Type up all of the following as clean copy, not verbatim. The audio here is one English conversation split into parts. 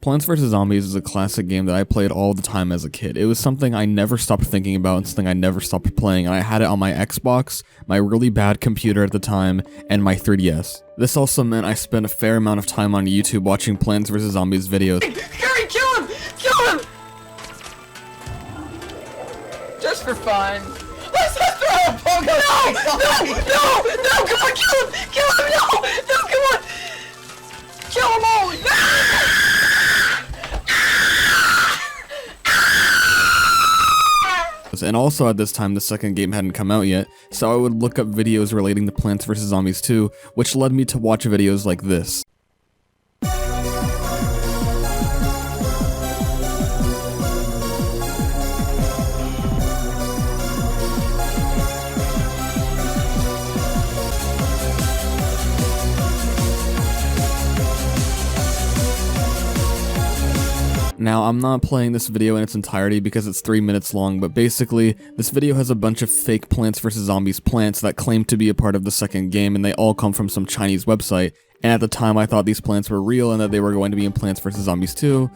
Plants vs. Zombies is a classic game that I played all the time as a kid. It was something I never stopped thinking about and something I never stopped playing, and I had it on my Xbox, my really bad computer at the time, and my 3DS. This also meant I spent a fair amount of time on YouTube watching Plants vs. Zombies videos. Hurry, kill him! Kill him! Just for fun. Let's just throw a pogo! No! Come on, kill him! Kill him! No, come on! Kill them all! And also at this time, the second game hadn't come out yet, so I would look up videos relating to Plants vs. Zombies 2, which led me to watch videos like this. Now, I'm not playing this video in its entirety because it's 3 minutes long, but basically, this video has a bunch of fake Plants vs. Zombies plants that claim to be a part of the second game, and they all come from some Chinese website, and at the time I thought these plants were real and that they were going to be in Plants vs. Zombies 2,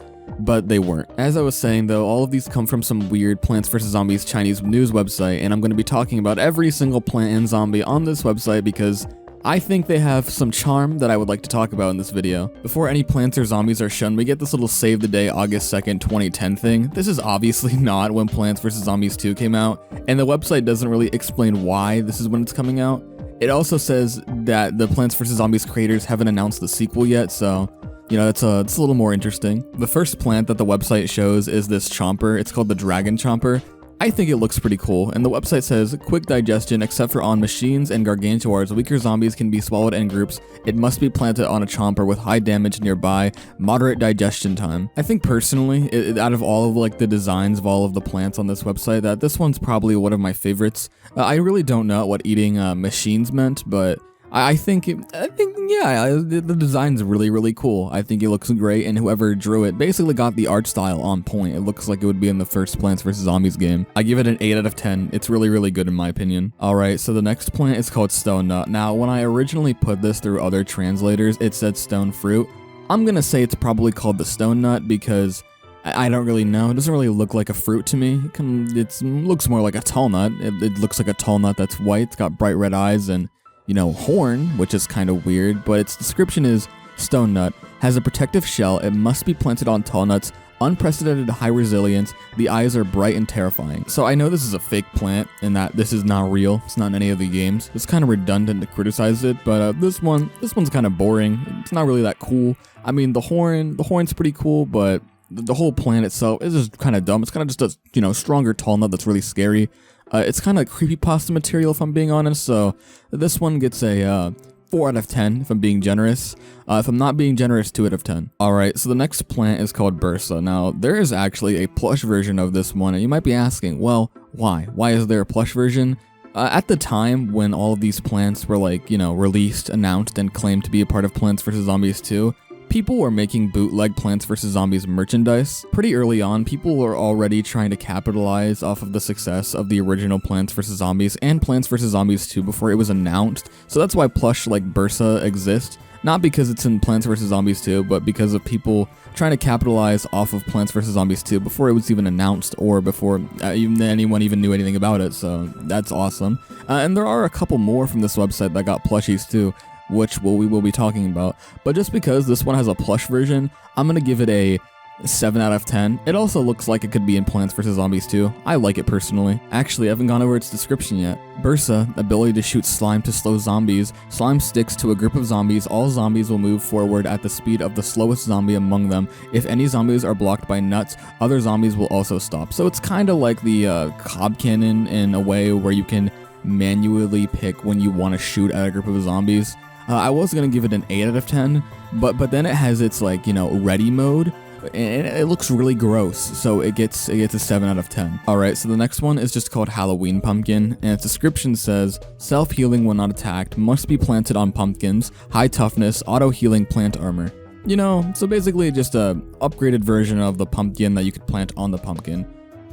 but they weren't. As I was saying though, all of these come from some weird Plants vs. Zombies Chinese news website, and I'm going to be talking about every single plant and zombie on this website because I think they have some charm that I would like to talk about in this video. Before any plants or zombies are shown, we get this little save the day August 2nd, 2010 thing. This is obviously not when Plants vs. Zombies 2 came out, and the website doesn't really explain why this is when it's coming out. It also says that the Plants vs. Zombies creators haven't announced the sequel yet, so you know, it's a little more interesting. The first plant that the website shows is this chomper. It's called the Dragon Chomper. I think it looks pretty cool, and the website says, quick digestion except for on machines and gargantuars, weaker zombies can be swallowed in groups. It must be planted on a chomper with high damage nearby, moderate digestion time. I think personally, out of all of like the designs of all of the plants on this website, that this one's probably one of my favorites. I really don't know what eating machines meant, but I think yeah, the design's really cool. I think it looks great, and whoever drew it basically got the art style on point. It looks like it would be in the first Plants vs. Zombies game. I give it an 8 out of 10. It's really good in my opinion. Alright, so the next plant is called Stone Nut. Now, when I originally put this through other translators, it said Stone Fruit. I'm gonna say it's probably called the Stone Nut because I don't really know. It doesn't really look like a fruit to me. It looks more like a tall nut. It looks like a tall nut that's white. It's got bright red eyes and, you know, horn, which is kind of weird, but its description is Stone Nut has a protective shell. It must be planted on tall nuts. Unprecedented high resilience. The eyes are bright and terrifying. So I know this is a fake plant and that this is not real. It's not in any of the games. It's kind of redundant to criticize it, but this one's kind of boring. It's not really that cool. I mean, the horn's pretty cool, but the whole plant itself is just kind of dumb. It's kind of just a, you know, stronger tall nut that's really scary. It's kind of creepypasta material if I'm being honest, so this one gets a 4 out of 10 if I'm being generous. If I'm not being generous, 2 out of 10. Alright, so the next plant is called Bursa. Now, there is actually a plush version of this one, and you might be asking, well, why? Why is there a plush version? At the time when all of these plants were like, you know, released, announced, and claimed to be a part of Plants vs. Zombies 2, people were making bootleg Plants vs. Zombies merchandise. Pretty early on, people were already trying to capitalize off of the success of the original Plants vs. Zombies and Plants vs. Zombies 2 before it was announced. So that's why plush like Bursa exists. Not because it's in Plants vs. Zombies 2, but because of people trying to capitalize off of Plants vs. Zombies 2 before it was even announced or before anyone even knew anything about it. So that's awesome. And there are a couple more from this website that got plushies too, which we will be talking about. But just because this one has a plush version, I'm gonna give it a 7 out of 10. It also looks like it could be in Plants vs. Zombies 2. I like it personally. Actually, I haven't gone over its description yet. Bursa, ability to shoot slime to slow zombies. Slime sticks to a group of zombies. All zombies will move forward at the speed of the slowest zombie among them. If any zombies are blocked by nuts, other zombies will also stop. So it's kind of like the Cobb Cannon in a way where you can manually pick when you want to shoot at a group of zombies. I was going to give it an 8 out of 10, but then it has its, like, you know, ready mode, and it looks really gross, so it gets a 7 out of 10. Alright, so the next one is just called Halloween Pumpkin, and its description says, self-healing when not attacked, must be planted on pumpkins, high toughness, auto-healing plant armor. You know, so basically just a upgraded version of the pumpkin that you could plant on the pumpkin.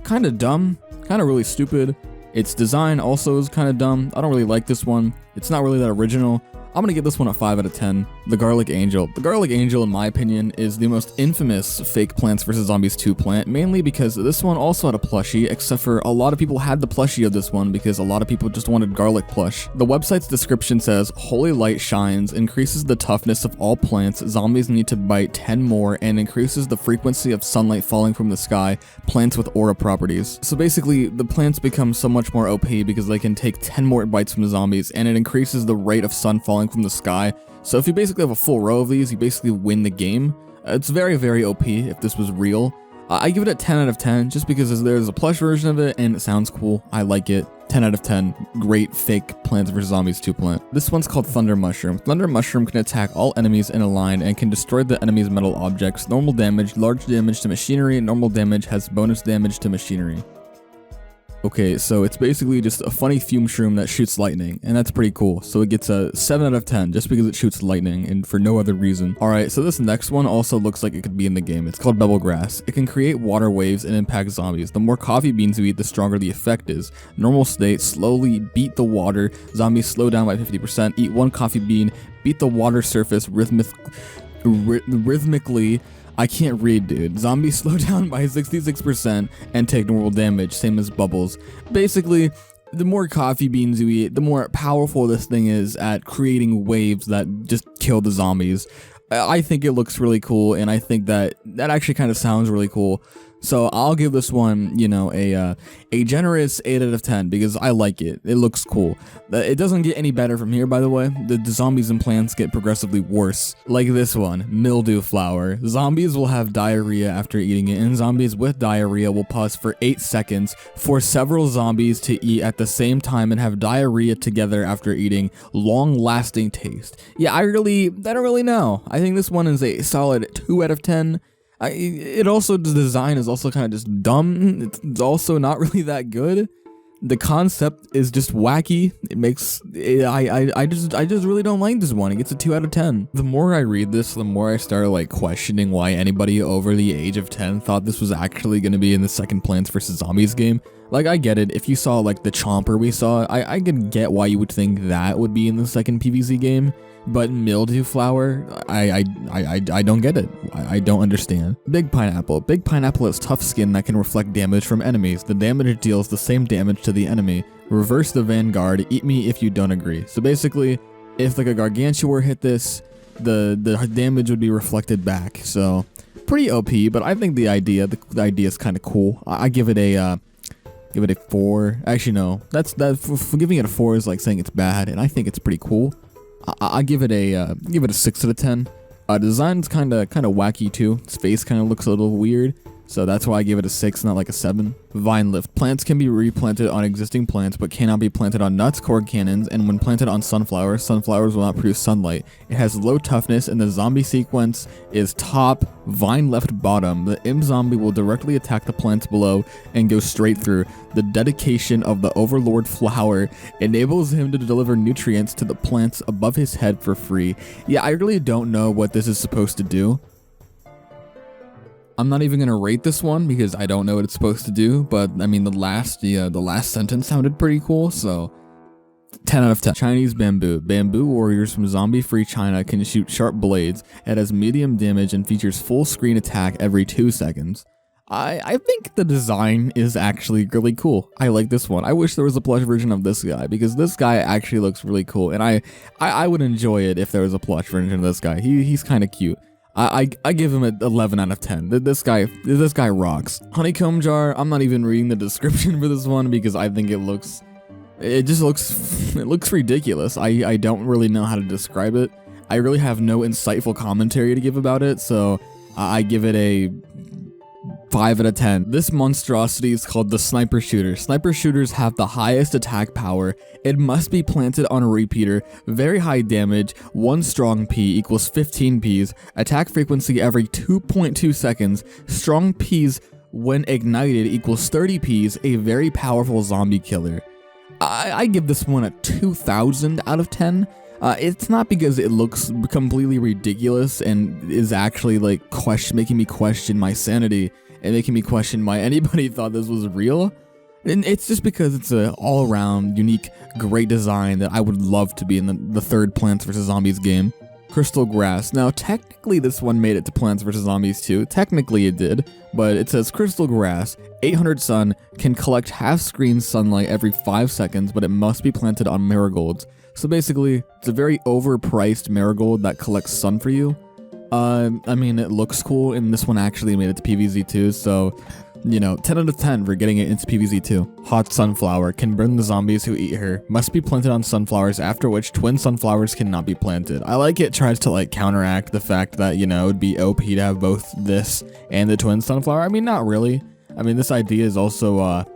Kinda dumb, kinda really stupid. Its design also is kinda dumb. I don't really like this one. It's not really that original. I'm gonna give this one a 5 out of 10. The Garlic Angel. The Garlic Angel, in my opinion, is the most infamous fake Plants vs. Zombies 2 plant, mainly because this one also had a plushie, except for a lot of people had the plushie of this one because a lot of people just wanted garlic plush. The website's description says, Holy Light shines, increases the toughness of all plants, zombies need to bite 10 more, and increases the frequency of sunlight falling from the sky, plants with aura properties. So basically, the plants become so much more OP because they can take 10 more bites from the zombies, and it increases the rate of sun falling from the sky. So if you basically have a full row of these, you basically win the game. It's very, very OP if this was real. I give it a 10 out of 10 just because there's a plush version of it and it sounds cool. I like it. 10 out of 10. Great fake Plants vs. Zombies 2 plant. This one's called Thunder Mushroom. Thunder Mushroom can attack all enemies in a line and can destroy the enemy's metal objects. Normal damage, large damage to machinery, normal damage has bonus damage to machinery. Okay, so it's basically just a funny fume shroom that shoots lightning, and that's pretty cool. So it gets a 7 out of 10 just because it shoots lightning and for no other reason. Alright, so this next one also looks like it could be in the game. It's called Bubble Grass. It can create water waves and impact zombies. The more coffee beans you eat, the stronger the effect is. Normal state, slowly beat the water. Zombies slow down by 50%. Eat 1 coffee bean, beat the water surface rhythmically. I can't read, dude. Zombies slow down by 66% and take normal damage, same as bubbles. Basically, the more coffee beans you eat, the more powerful this thing is at creating waves that just kill the zombies. I think it looks really cool, and I think that actually kind of sounds really cool. So I'll give this one, you know, a generous 8 out of 10 because I like it. It looks cool. It doesn't get any better from here, by the way. The zombies and plants get progressively worse. Like this one, mildew flower. Zombies will have diarrhea after eating it, and zombies with diarrhea will pause for 8 seconds for several zombies to eat at the same time and have diarrhea together after eating. Long-lasting taste. Yeah, I don't really know. I think this one is a solid 2 out of 10. The design is also kind of just dumb. It's also not really that good. The concept is just wacky. I just really don't like this one. It gets a 2 out of 10. The more I read this, the more I start like questioning why anybody over the age of 10 thought this was actually going to be in the second Plants vs. Zombies game. Like, I get it. If you saw like the Chomper we saw, I can get why you would think that would be in the second PvZ game. But mildew flower, I don't get it. I don't understand. Big pineapple. Big pineapple has tough skin that can reflect damage from enemies. The damage deals the same damage to the enemy. Reverse the vanguard. Eat me if you don't agree. So basically, if like a gargantua hit this, the damage would be reflected back. So pretty OP. But I think the idea is kind of cool. I give it a 4. Actually, no. For giving it a 4 is like saying it's bad, and I think it's pretty cool. I give it a 6 out of 10. Design's kind of wacky too. Its face kind of looks a little weird, so that's why I give it a 6, not like a 7. Vine lift. Plants can be replanted on existing plants, but cannot be planted on nuts, cord cannons, and when planted on sunflowers will not produce sunlight. It has low toughness, and the zombie sequence is top, vine left bottom. The imp zombie will directly attack the plants below and go straight through. The dedication of the Overlord flower enables him to deliver nutrients to the plants above his head for free. Yeah, I really don't know what this is supposed to do. I'm not even gonna rate this one because I don't know what it's supposed to do, but I mean the last sentence sounded pretty cool, so 10 out of 10. Chinese bamboo. Bamboo warriors from zombie-free China can shoot sharp blades. It has medium damage and features full screen attack every 2 seconds. I think the design is actually really cool. I like this one. I wish there was a plush version of this guy because this guy actually looks really cool, and I would enjoy it if there was a plush version of this guy. He's kind of cute. I give him an 11 out of 10. This guy rocks. Honeycomb jar. I'm not even reading the description for this one because I think it looks ridiculous. I don't really know how to describe it. I really have no insightful commentary to give about it, so I give it a 5 out of 10. This monstrosity is called the sniper shooter. Sniper shooters have the highest attack power. It must be planted on a repeater. Very high damage. 1 strong P equals 15 Ps. Attack frequency every 2.2 seconds. Strong Ps when ignited equals 30 Ps. A very powerful zombie killer. I give this one a 2,000 out of 10. It's not because it looks completely ridiculous and is actually like making me question my sanity and making me question why anybody thought this was real. And it's just because it's a all-around, unique, great design that I would love to be in the third Plants vs. Zombies game. Crystal Grass. Now, technically this one made it to Plants vs. Zombies 2. Technically it did, but it says Crystal Grass, 800 sun, can collect half-screen sunlight every 5 seconds, but it must be planted on marigolds. So basically, it's a very overpriced marigold that collects sun for you. I mean, it looks cool, and this one actually made it to PvZ2, so, you know, 10 out of 10 for getting it into PvZ2. Hot Sunflower can burn the zombies who eat her. Must be planted on sunflowers, after which twin sunflowers cannot be planted. I like it tries to, like, counteract the fact that, you know, it would be OP to have both this and the twin sunflower. I mean, not really. I mean, this idea is also,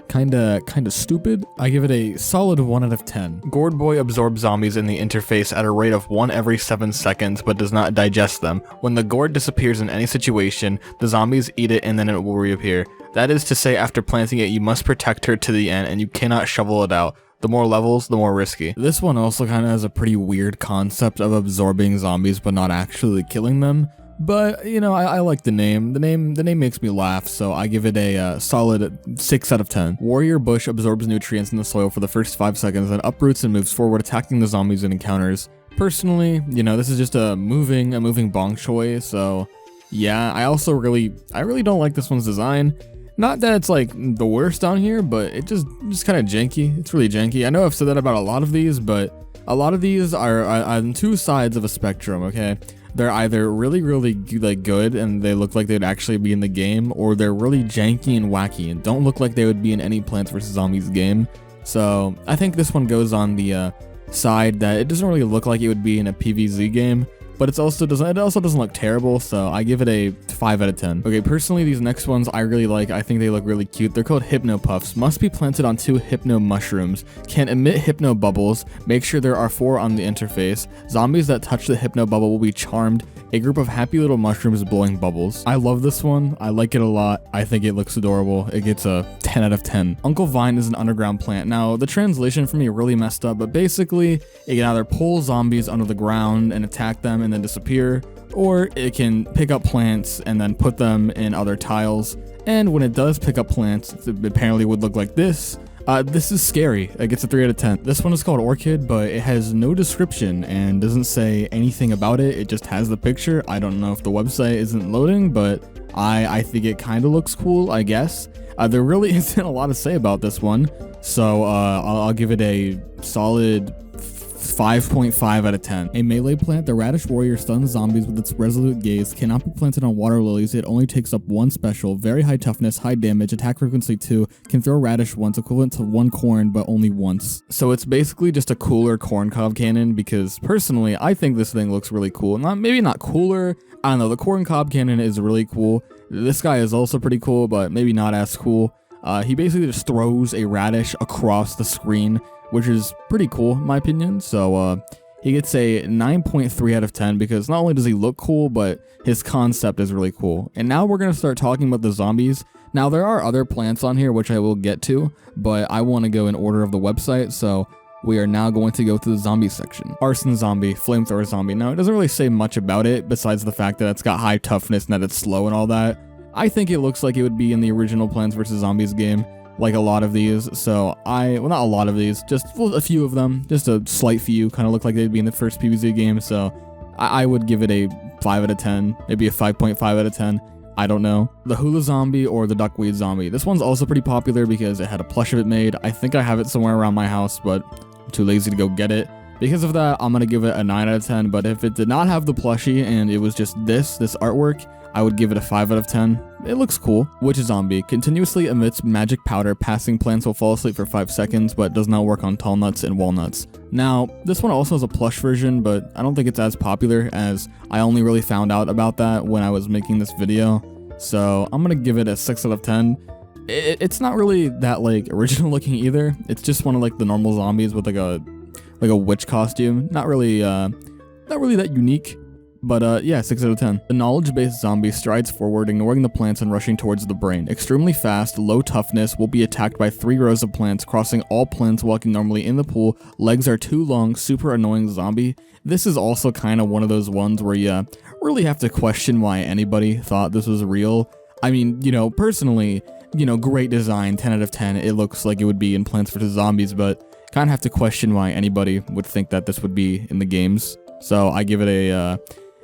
kinda stupid. I give it a solid 1 out of 10. Gourd Boy absorbs zombies in the interface at a rate of 1 every 7 seconds, but does not digest them. When the gourd disappears in any situation, the zombies eat it and then it will reappear. That is to say, after planting it, you must protect her to the end and you cannot shovel it out. The more levels, the more risky. This one also kind of has a pretty weird concept of absorbing zombies but not actually killing them. But, you know, I like the name. The name makes me laugh, so I give it a solid 6 out of 10. Warrior Bush absorbs nutrients in the soil for the first 5 seconds, then uproots and moves forward, attacking the zombies it encounters. Personally, you know, this is just a moving bong choy, so yeah, I really don't like this one's design. Not that it's like the worst on here, but it just kind of janky. It's really janky. I know I've said that about a lot of these, but a lot of these are on two sides of a spectrum, okay? They're either really like good and they look like they'd actually be in the game, or they're really janky and wacky and don't look like they would be in any Plants vs. Zombies game. So I think this one goes on the side that it doesn't really look like it would be in a PvZ game, but it also doesn't look terrible, so I give it a 5 out of 10. Okay, personally, these next ones I really like. I think they look really cute. They're called Hypno Puffs. Must be planted on 2 Hypno Mushrooms. Can emit Hypno Bubbles. Make sure there are 4 on the interface. Zombies that touch the Hypno Bubble will be charmed. A group of happy little mushrooms blowing bubbles. I love this one. I like it a lot. I think it looks adorable. It gets a 10 out of 10. Uncle Vine is an underground plant. Now, the translation for me really messed up, but basically, it can either pull zombies under the ground and attack them and then disappear, or it can pick up plants and then put them in other tiles. And when it does pick up plants, it apparently would look like this. This is scary. It gets a 3 out of 10. This one is called Orchid, but it has no description and doesn't say anything about it. It just has the picture. I don't know if the website isn't loading, but I think it kind of looks cool, I guess. There really isn't a lot to say about this one, so I'll give it a solid 5.5 out of 10. A melee plant, the Radish Warrior stuns zombies with its resolute gaze. Cannot be planted on water lilies. It only takes up 1 special. Very high toughness, high damage, attack frequency 2. Can throw radish once, equivalent to 1 corn, but only once. So it's basically just a cooler corn cob cannon, because personally, I think this thing looks really cool. Maybe not cooler. I don't know, the corn cob cannon is really cool. This guy is also pretty cool, but maybe not as cool. He basically just throws a radish across the screen, which is pretty cool in my opinion. So he gets a 9.3 out of 10 because not only does he look cool, but his concept is really cool. And now we're going to start talking about the zombies. Now there are other plants on here which I will get to, but I want to go in order of the website, so we are now going to go through the zombie section. Arson zombie, flamethrower zombie. Now it doesn't really say much about it besides the fact that it's got high toughness and that it's slow and all that. I think it looks like it would be in the original Plants vs. Zombies game, like a lot of these, so well, not a lot of these, just a few of them, just a slight few, kind of look like they'd be in the first PvZ game, so I would give it a 5 out of 10, maybe a 5.5 out of 10, I don't know. The hula zombie or the duckweed zombie. This one's also pretty popular because it had a plush of it made. I think I have it somewhere around my house, but I'm too lazy to go get it. Because of that, I'm gonna give it a 9 out of 10, but if it did not have the plushie and it was just this artwork, I would give it a 5 out of 10. It looks cool. Witch zombie continuously emits magic powder. Passing plants will fall asleep for 5 seconds, but does not work on tall nuts and walnuts. Now, this one also has a plush version, but I don't think it's as popular, as I only really found out about that when I was making this video. So I'm gonna give it a 6 out of 10. It's not really that like original looking either. It's just one of like the normal zombies with like a witch costume. Not really that unique. But yeah, 6 out of 10. The knowledge-based zombie strides forward, ignoring the plants and rushing towards the brain. Extremely fast, low toughness, will be attacked by 3 rows of plants, crossing all plants, walking normally in the pool. Legs are too long, super annoying zombie. This is also kind of one of those ones where you really have to question why anybody thought this was real. I mean, you know, personally, you know, great design, 10 out of 10. It looks like it would be in Plants vs. Zombies, but kind of have to question why anybody would think that this would be in the games. So I give it a,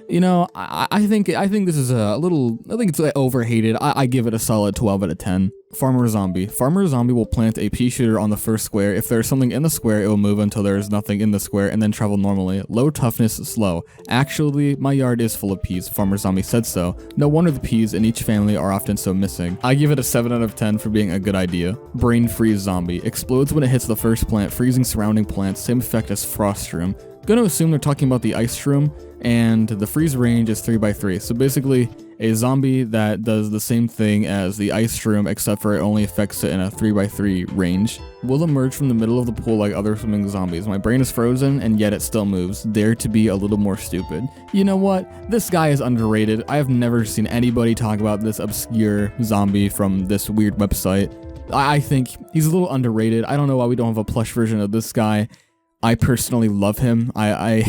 you know, I think this is a little, I think it's overhated. I give it a solid 12 out of 10. Farmer Zombie. Farmer Zombie will plant a pea shooter on the first square. If there's something in the square, it will move until there is nothing in the square and then travel normally. Low toughness, slow. Actually, my yard is full of peas. Farmer Zombie said so. No wonder the peas in each family are often so missing. I give it a 7 out of 10 for being a good idea. Brain Freeze Zombie. Explodes when it hits the first plant, freezing surrounding plants. Same effect as Frost Shroom. Gonna assume they're talking about the Ice Shroom, and the freeze range is 3x3. So basically, a zombie that does the same thing as the Ice Shroom, except for it only affects it in a 3x3 range, will emerge from the middle of the pool like other swimming zombies. My brain is frozen, and yet it still moves. Dare to be a little more stupid. You know what? This guy is underrated. I have never seen anybody talk about this obscure zombie from this weird website. I think he's a little underrated. I don't know why we don't have a plush version of this guy. I personally love him. I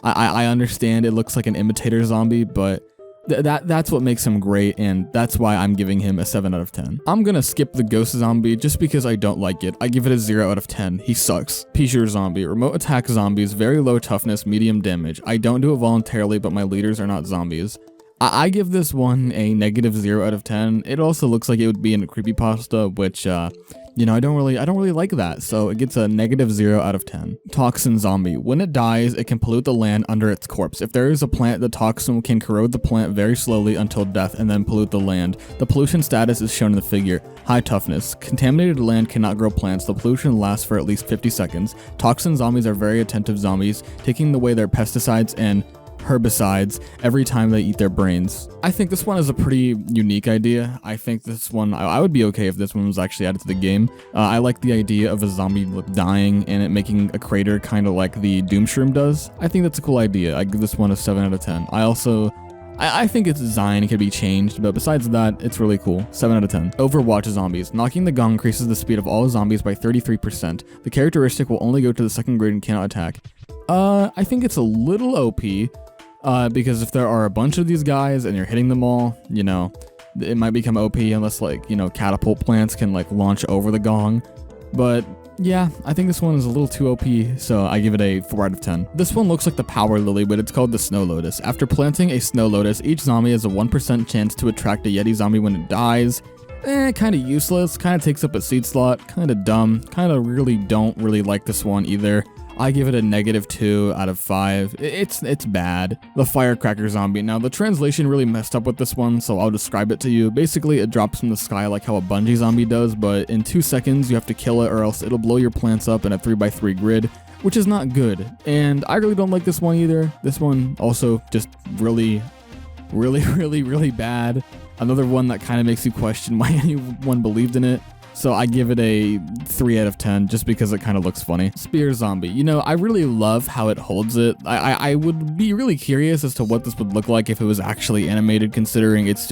understand it looks like an imitator zombie, but that's what makes him great, and that's why I'm giving him a 7 out of 10. I'm gonna skip the ghost zombie just because I don't like it. I give it a 0 out of 10. He sucks. Pea-shooter zombie. Remote attack zombies, very low toughness, medium damage. I don't do it voluntarily, but my leaders are not zombies. I give this one a negative 0 out of 10. It also looks like it would be in a creepypasta, which, you know, I don't really like that, so it gets a negative 0 out of 10. Toxin zombie. When it dies, it can pollute the land under its corpse. If there is a plant, the toxin can corrode the plant very slowly until death and then pollute the land. The pollution status is shown in the figure. High toughness. Contaminated land cannot grow plants. The pollution lasts for at least 50 seconds. Toxin zombies are very attentive zombies, taking away their pesticides and herbicides every time they eat their brains. I think this one is a pretty unique idea. I think this one, I would be okay if this one was actually added to the game. I like the idea of a zombie dying and it making a crater kind of like the Doom Shroom does. I think that's a cool idea. I give this one a 7 out of 10. I think its design can be changed, but besides that, it's really cool. 7 out of 10. Overwatch zombies. Knocking the gong increases the speed of all zombies by 33%. The characteristic will only go to the second grade and cannot attack. I think it's a little OP. Because if there are a bunch of these guys and you're hitting them all, you know, it might become OP unless, like, you know, catapult plants can, like, launch over the gong. But yeah, I think this one is a little too OP, so I give it a 4 out of 10. This one looks like the Power Lily, but it's called the Snow Lotus. After planting a Snow Lotus, each zombie has a 1% chance to attract a Yeti zombie when it dies. Kinda useless, kinda takes up a seed slot, kinda dumb, kinda don't really like this one either. I give it a negative 2 out of 5. It's bad. The Firecracker Zombie. Now, the translation really messed up with this one, so I'll describe it to you. Basically, it drops from the sky like how a bungee zombie does, but in 2 seconds, you have to kill it or else it'll blow your plants up in a 3x3 grid, which is not good. And I really don't like this one either. This one also just really bad. Another one that kind of makes you question why anyone believed in it. So I give it a 3 out of 10 just because it kind of looks funny. Spear Zombie. You know, I really love how it holds it. I would be really curious as to what this would look like if it was actually animated, considering it's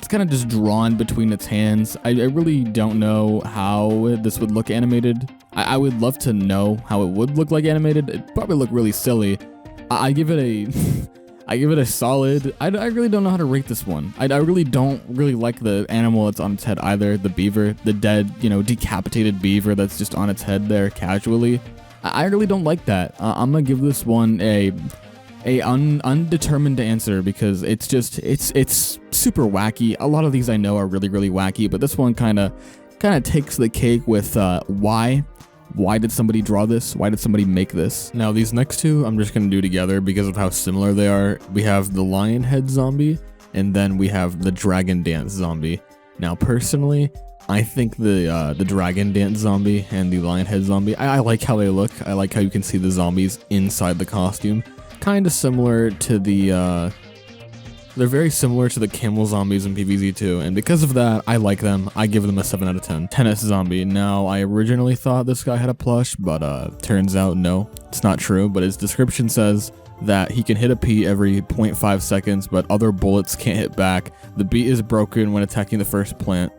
kind of just drawn between its hands. I really don't know how this would look animated. I would love to know how it would look like animated. It'd probably look really silly. I give it a... I give it a solid. I really don't know how to rate this one. I really don't like the animal that's on its head either. The beaver, the dead, you know, decapitated beaver that's just on its head there casually. I really don't like that. I'm gonna give this one a undetermined answer because it's super wacky. A lot of these I know are really wacky, but this one kind of takes the cake with why. Why did somebody draw this? Why did somebody make this? Now, these next two, I'm just going to do together because of how similar they are. We have the lion head zombie, and then we have the dragon dance zombie. Now, personally, I think the dragon dance zombie and the lion head zombie, I like how they look. I like how you can see the zombies inside the costume. Kind of similar to the, they're very similar to the camel zombies in PvZ2, and because of that, I like them. I give them a 7 out of 10. Tennis zombie. Now, I originally thought this guy had a plush, but turns out no, it's not true, but his description says that he can hit a pea every 0.5 seconds, but other bullets can't hit back. The beat is broken when attacking the first plant.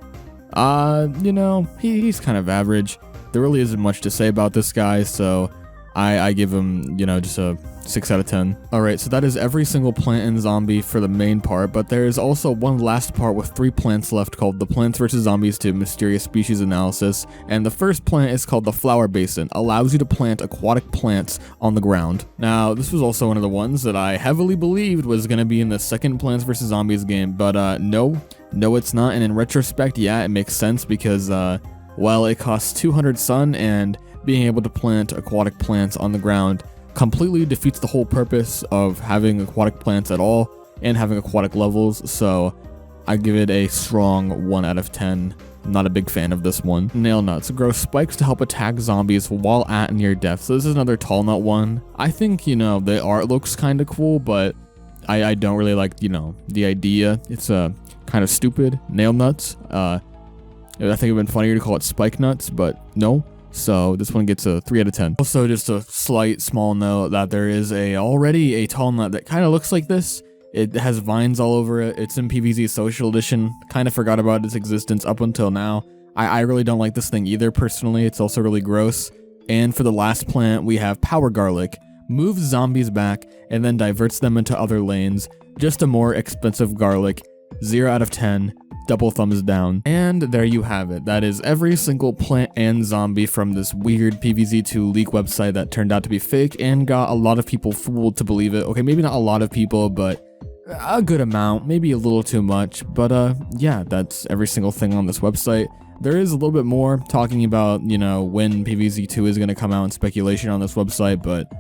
You know, he's kind of average. There really isn't much to say about this guy, so I give them, you know, just a 6 out of 10. Alright, so that is every single plant in Zombie for the main part, but there is also one last part with 3 plants left called the Plants vs. Zombies 2 Mysterious Species Analysis, and the first plant is called the Flower Basin, allows you to plant aquatic plants on the ground. Now, this was also one of the ones that I heavily believed was going to be in the second Plants vs. Zombies game, but no, it's not, and in retrospect, yeah, it makes sense because, well, it costs 200 sun, and being able to plant aquatic plants on the ground completely defeats the whole purpose of having aquatic plants at all and having aquatic levels, so I give it a strong 1 out of 10. I'm not a big fan of this one. Nail nuts grow spikes to help attack zombies while at near death. So this is another tall nut one. I think, you know, the art looks kind of cool, but I don't really like, you know, the idea. It's kind of stupid. Nail nuts. I think it'd been funnier to call it spike nuts, but no. So this one gets a 3 out of 10. Also, just a slight small note that there is already a tall nut that kind of looks like this. It has vines all over it. It's in PvZ Social Edition. Kind of forgot about its existence up until now. I really don't like this thing either personally. It's also really gross. And for the last plant, we have Power Garlic. Moves zombies back and then diverts them into other lanes. Just a more expensive garlic. 0 out of 10. Double thumbs down. And there you have it. That is every single plant and zombie from this weird PvZ2 leak website that turned out to be fake and got a lot of people fooled to believe it. Okay, maybe not a lot of people, but a good amount, maybe a little too much. But yeah, that's every single thing on this website. There is a little bit more talking about, you know, when PvZ2 is going to come out and speculation on this website, but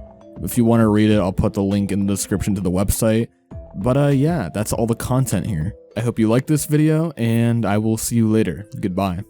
if you want to read it, I'll put the link in the description to the website. But yeah, that's all the content here. I hope you liked this video, and I will see you later. Goodbye.